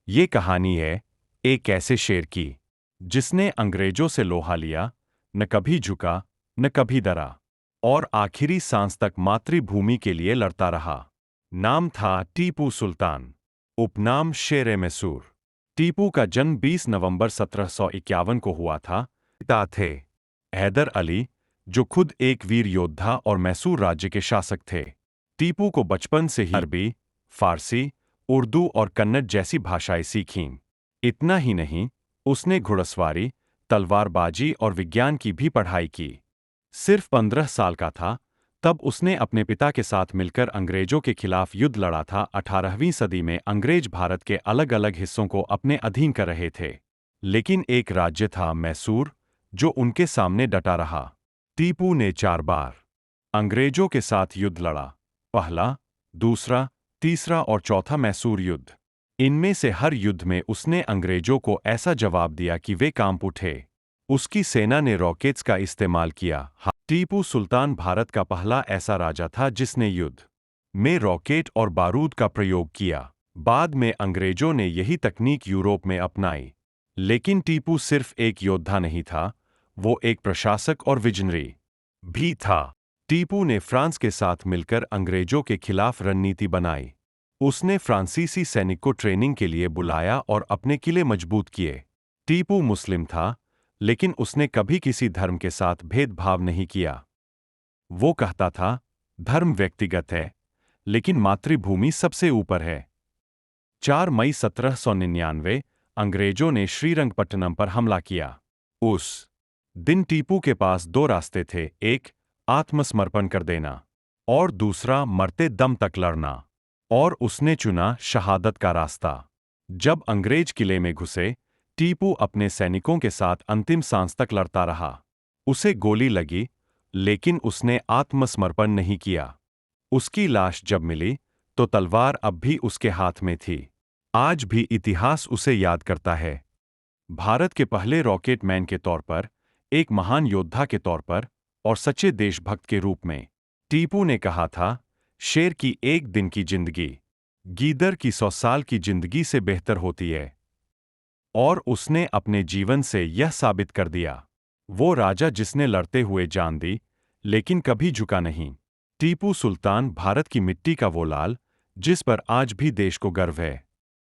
ये कहानी है एक ऐसे शेर की जिसने अंग्रेजों से लोहा लिया, न कभी झुका, न कभी डरा, और आखिरी सांस तक मातृभूमि के लिए लड़ता रहा। नाम था टीपू सुल्तान, उपनाम शेर मैसूर। टीपू का जन्म 20 नवंबर 1751 को हुआ था। पिता थे हैदर अली, जो खुद एक वीर योद्धा और मैसूर राज्य के शासक थे। टीपू को बचपन से ही अरबी, फारसी, उर्दू और कन्नड़ जैसी भाषाएं सीखीं। इतना ही नहीं, उसने घुड़सवारी, तलवारबाजी और विज्ञान की भी पढ़ाई की। सिर्फ 15 साल का था तब उसने अपने पिता के साथ मिलकर अंग्रेजों के खिलाफ युद्ध लड़ा था। 18वीं सदी में अंग्रेज भारत के अलग अलग हिस्सों को अपने अधीन कर रहे थे, लेकिन एक राज्य था मैसूर जो उनके सामने डटा रहा। टीपू ने 4 बार अंग्रेजों के साथ युद्ध लड़ा, पहला, दूसरा, तीसरा और चौथा मैसूर युद्ध। इनमें से हर युद्ध में उसने अंग्रेजों को ऐसा जवाब दिया कि वे कांप उठे। उसकी सेना ने रॉकेट्स का इस्तेमाल किया। टीपू सुल्तान भारत का पहला ऐसा राजा था जिसने युद्ध में रॉकेट और बारूद का प्रयोग किया। बाद में अंग्रेजों ने यही तकनीक यूरोप में अपनाई। लेकिन टीपू सिर्फ एक योद्धा नहीं था, वो एक प्रशासक और विजनरी भी था। टीपू ने फ्रांस के साथ मिलकर अंग्रेजों के खिलाफ रणनीति बनाई। उसने फ्रांसीसी सैनिक को ट्रेनिंग के लिए बुलाया और अपने किले मजबूत किए। टीपू मुस्लिम था, लेकिन उसने कभी किसी धर्म के साथ भेदभाव नहीं किया। वो कहता था, धर्म व्यक्तिगत है, लेकिन मातृभूमि सबसे ऊपर है। 4 मई 1799 अंग्रेजों ने श्रीरंगपट्टनम पर हमला किया। उस दिन टीपू के पास 2 रास्ते थे, एक आत्मसमर्पण कर देना और दूसरा मरते दम तक लड़ना, और उसने चुना शहादत का रास्ता। जब अंग्रेज किले में घुसे, टीपू अपने सैनिकों के साथ अंतिम सांस तक लड़ता रहा। उसे गोली लगी, लेकिन उसने आत्मसमर्पण नहीं किया। उसकी लाश जब मिली, तो तलवार अब भी उसके हाथ में थी। आज भी इतिहास उसे याद करता है, भारत के पहले रॉकेट मैन के तौर पर, एक महान योद्धा के तौर पर, और सच्चे देशभक्त के रूप में। टीपू ने कहा था, शेर की एक दिन की जिंदगी गीदड़ की 100 साल की जिंदगी से बेहतर होती है। और उसने अपने जीवन से यह साबित कर दिया। वो राजा जिसने लड़ते हुए जान दी, लेकिन कभी झुका नहीं। टीपू सुल्तान भारत की मिट्टी का वो लाल, जिस पर आज भी देश को गर्व है।